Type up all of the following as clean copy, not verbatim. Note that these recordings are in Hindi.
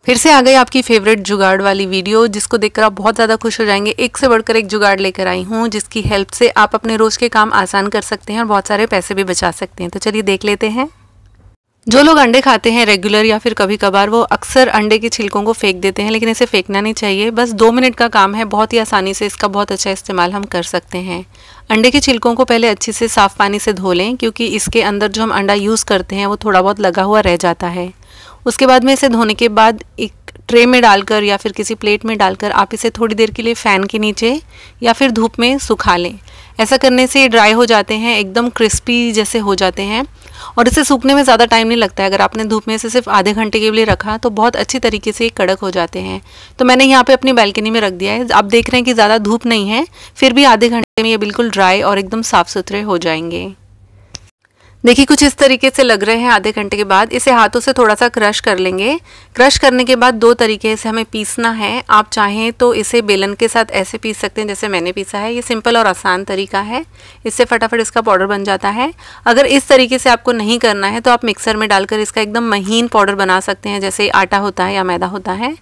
फिर से आ गई आपकी फेवरेट जुगाड़ वाली वीडियो, जिसको देखकर आप बहुत ज़्यादा खुश हो जाएंगे। एक से बढ़कर एक जुगाड़ लेकर आई हूँ, जिसकी हेल्प से आप अपने रोज़ के काम आसान कर सकते हैं और बहुत सारे पैसे भी बचा सकते हैं। तो चलिए देख लेते हैं। जो लोग अंडे खाते हैं रेगुलर या फिर कभी कभार, वो अक्सर अंडे के छिलकों को फेंक देते हैं, लेकिन इसे फेंकना नहीं चाहिए। बस 2 मिनट का काम है, बहुत ही आसानी से इसका बहुत अच्छा इस्तेमाल हम कर सकते हैं। अंडे के छिलकों को पहले अच्छे से साफ़ पानी से धो लें, क्योंकि इसके अंदर जो हम अंडा यूज़ करते हैं वो थोड़ा बहुत लगा हुआ रह जाता है। उसके बाद में इसे धोने के बाद एक ट्रे में डालकर या फिर किसी प्लेट में डालकर आप इसे थोड़ी देर के लिए फ़ैन के नीचे या फिर धूप में सुखा लें। ऐसा करने से ये ड्राई हो जाते हैं, एकदम क्रिस्पी जैसे हो जाते हैं और इसे सूखने में ज़्यादा टाइम नहीं लगता है। अगर आपने धूप में इसे सिर्फ आधे घंटे के लिए रखा तो बहुत अच्छी तरीके से ये कड़क हो जाते हैं। तो मैंने यहाँ पे अपनी बैल्कनी में रख दिया है। आप देख रहे हैं कि ज़्यादा धूप नहीं है, फिर भी आधे घंटे में ये बिल्कुल ड्राई और एकदम साफ़ सुथरे हो जाएंगे। देखिए कुछ इस तरीके से लग रहे हैं। आधे घंटे के बाद इसे हाथों से थोड़ा सा क्रश कर लेंगे। क्रश करने के बाद 2 तरीके से हमें पीसना है। आप चाहें तो इसे बेलन के साथ ऐसे पीस सकते हैं जैसे मैंने पीसा है। ये सिंपल और आसान तरीका है, इससे फटाफट इसका पाउडर बन जाता है। अगर इस तरीके से आपको नहीं करना है तो आप मिक्सर में डालकर इसका एकदम महीन पाउडर बना सकते हैं, जैसे आटा होता है या मैदा होता है।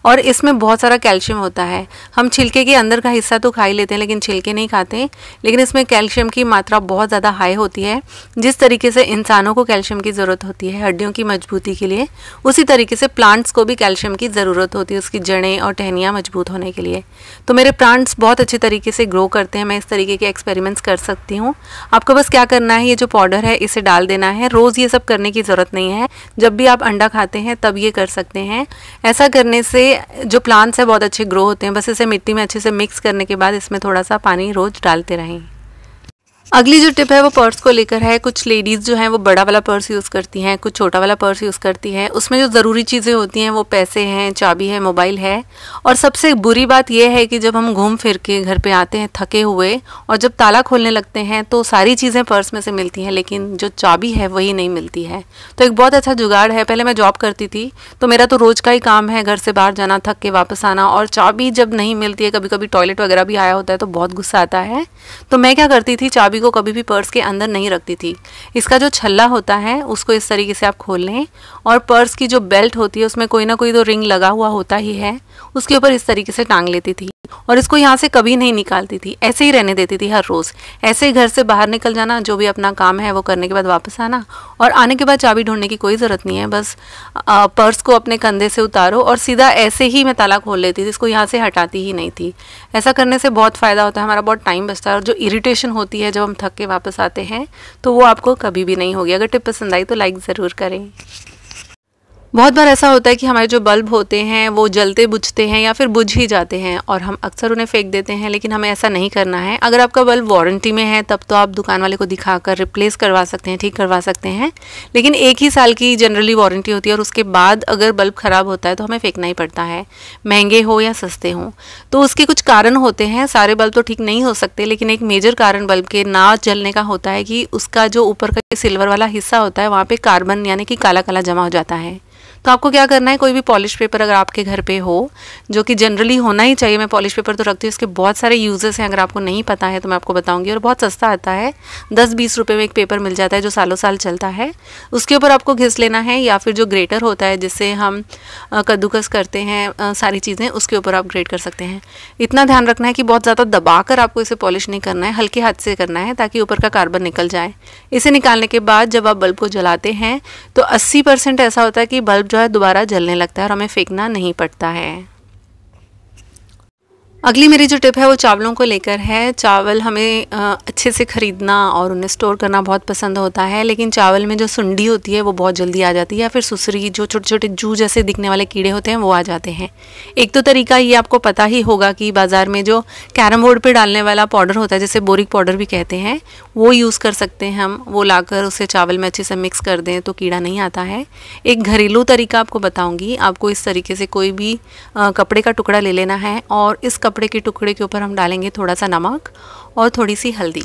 और इसमें बहुत सारा कैल्शियम होता है। हम छिलके के अंदर का हिस्सा तो खा ही लेते हैं, लेकिन छिलके नहीं खाते। लेकिन इसमें कैल्शियम की मात्रा बहुत ज़्यादा हाई होती है। जिस तरीके से इंसानों को कैल्शियम की ज़रूरत होती है हड्डियों की मजबूती के लिए, उसी तरीके से प्लांट्स को भी कैल्शियम की ज़रूरत होती है उसकी जड़ें और टहनियाँ मजबूत होने के लिए। तो मेरे प्लांट्स बहुत अच्छे तरीके से ग्रो करते हैं। मैं इस तरीके के एक्सपेरिमेंट्स कर सकती हूँ। आपको बस क्या करना है, ये जो पाउडर है इसे डाल देना है। रोज़ ये सब करने की ज़रूरत नहीं है, जब भी आप अंडा खाते हैं तब ये कर सकते हैं। ऐसा करने से जो प्लांट्स है बहुत अच्छे ग्रो होते हैं। बस इसे मिट्टी में अच्छे से मिक्स करने के बाद इसमें थोड़ा सा पानी रोज़ डालते रहें। अगली जो टिप है वो पर्स को लेकर है। कुछ लेडीज़ जो हैं वो बड़ा वाला पर्स यूज़ करती हैं, कुछ छोटा वाला पर्स यूज़ करती हैं। उसमें जो ज़रूरी चीज़ें होती हैं वो पैसे हैं, चाबी है, मोबाइल है। और सबसे बुरी बात यह है कि जब हम घूम फिर के घर पे आते हैं थके हुए और जब ताला खोलने लगते हैं तो सारी चीज़ें पर्स में से मिलती हैं, लेकिन जो चाबी है वही नहीं मिलती है। तो एक बहुत अच्छा जुगाड़ है। पहले मैं जॉब करती थी तो मेरा तो रोज़ का ही काम है घर से बाहर जाना, थक के वापस आना, और चाबी जब नहीं मिलती है, कभी कभी टॉयलेट वगैरह भी आया होता है तो बहुत गुस्सा आता है। तो मैं क्या करती थी, चाबी को कभी भी पर्स के अंदर नहीं रखती थी। इसका जो छल्ला होता है उसको इस तरीके से आप खोल लें और पर्स की जो बेल्ट होती है उसमें कोई ना कोई तो रिंग लगा हुआ होता ही है, उसके ऊपर इस तरीके से टांग लेती थी और इसको यहाँ से कभी नहीं निकालती थी, ऐसे ही रहने देती थी हर रोज़। ऐसे ही घर से बाहर निकल जाना, जो भी अपना काम है वो करने के बाद वापस आना, और आने के बाद चाबी ढूंढने की कोई ज़रूरत नहीं है। बस पर्स को अपने कंधे से उतारो और सीधा ऐसे ही मैं ताला खोल लेती थी, इसको यहाँ से हटाती ही नहीं थी। ऐसा करने से बहुत फ़ायदा होता है, हमारा बहुत टाइम बचता है और जो इरिटेशन होती है जब हम थक के वापस आते हैं तो वो आपको कभी भी नहीं होगी। अगर टिप पसंद आई तो लाइक ज़रूर करें। बहुत बार ऐसा होता है कि हमारे जो बल्ब होते हैं वो जलते बुझते हैं या फिर बुझ ही जाते हैं और हम अक्सर उन्हें फेंक देते हैं, लेकिन हमें ऐसा नहीं करना है। अगर आपका बल्ब वारंटी में है तब तो आप दुकान वाले को दिखाकर रिप्लेस करवा सकते हैं, ठीक करवा सकते हैं। लेकिन 1 ही साल की जनरली वारंटी होती है और उसके बाद अगर बल्ब ख़राब होता है तो हमें फेंकना ही पड़ता है, महंगे हो या सस्ते हों। तो उसके कुछ कारण होते हैं, सारे बल्ब तो ठीक नहीं हो सकते, लेकिन एक मेजर कारण बल्ब के ना जलने का होता है कि उसका जो ऊपर का सिल्वर वाला हिस्सा होता है वहाँ पे कार्बन यानी कि काला काला जमा हो जाता है। तो आपको क्या करना है, कोई भी पॉलिश पेपर अगर आपके घर पे हो, जो कि जनरली होना ही चाहिए, मैं पॉलिश पेपर तो रखती हूँ, इसके बहुत सारे यूजेस हैं। अगर आपको नहीं पता है तो मैं आपको बताऊंगी, और बहुत सस्ता आता है, 10-20 रुपये में एक पेपर मिल जाता है जो सालों साल चलता है। उसके ऊपर आपको घिस लेना है, या फिर जो ग्रेटर होता है जिससे हम कद्दूकस करते हैं सारी चीज़ें, उसके ऊपर आप ग्रेट कर सकते हैं। इतना ध्यान रखना है कि बहुत ज़्यादा दबाकर आपको इसे पॉलिश नहीं करना है, हल्के हाथ से करना है ताकि ऊपर का कार्बन निकल जाए। इसे निकालने के बाद जब आप बल्ब को जलाते हैं तो 80% ऐसा होता है कि बल्ब जो है दोबारा जलने लगता है और हमें फेंकना नहीं पड़ता है। अगली मेरी जो टिप है वो चावलों को लेकर है। चावल हमें अच्छे से ख़रीदना और उन्हें स्टोर करना बहुत पसंद होता है, लेकिन चावल में जो सुंडी होती है वो बहुत जल्दी आ जाती है, या फिर सुसरी, जो छोटे छोटे जू जैसे दिखने वाले कीड़े होते हैं वो आ जाते हैं। एक तो तरीका ये आपको पता ही होगा कि बाज़ार में जो कैरम बोर्ड पर डालने वाला पाउडर होता है, जैसे बोरिक पाउडर भी कहते हैं, वो यूज़ कर सकते हैं हम। वो लाकर उसे चावल में अच्छे से मिक्स कर दें तो कीड़ा नहीं आता है। एक घरेलू तरीका आपको बताऊँगी। आपको इस तरीके से कोई भी कपड़े का टुकड़ा ले लेना है और इस कपड़े के टुकड़े के ऊपर हम डालेंगे थोड़ा सा नमक और थोड़ी सी हल्दी।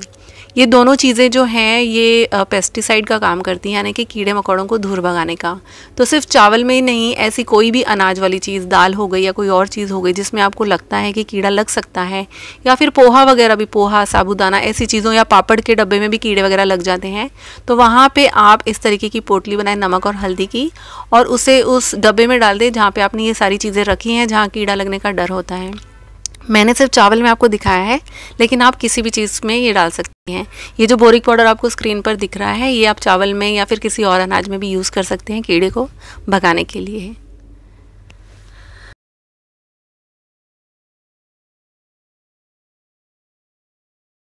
ये दोनों चीज़ें जो हैं ये पेस्टिसाइड का काम करती हैं, यानी कि कीड़े मकोड़ों को दूर भगाने का। तो सिर्फ चावल में ही नहीं, ऐसी कोई भी अनाज वाली चीज़, दाल हो गई या कोई और चीज़ हो गई जिसमें आपको लगता है कि कीड़ा लग सकता है, या फिर पोहा वगैरह भी, पोहा, साबूदाना, ऐसी चीज़ों, या पापड़ के डब्बे में भी कीड़े वगैरह लग जाते हैं, तो वहाँ पर आप इस तरीके की पोटली बनाएं नमक और हल्दी की, और उसे उस डब्बे में डाल दें जहाँ पर आपने ये सारी चीज़ें रखी हैं, जहाँ कीड़ा लगने का डर होता है। मैंने सिर्फ चावल में आपको दिखाया है, लेकिन आप किसी भी चीज़ में ये डाल सकती हैं। ये जो बोरिक पाउडर आपको स्क्रीन पर दिख रहा है, ये आप चावल में या फिर किसी और अनाज में भी यूज़ कर सकते हैं कीड़े को भगाने के लिए।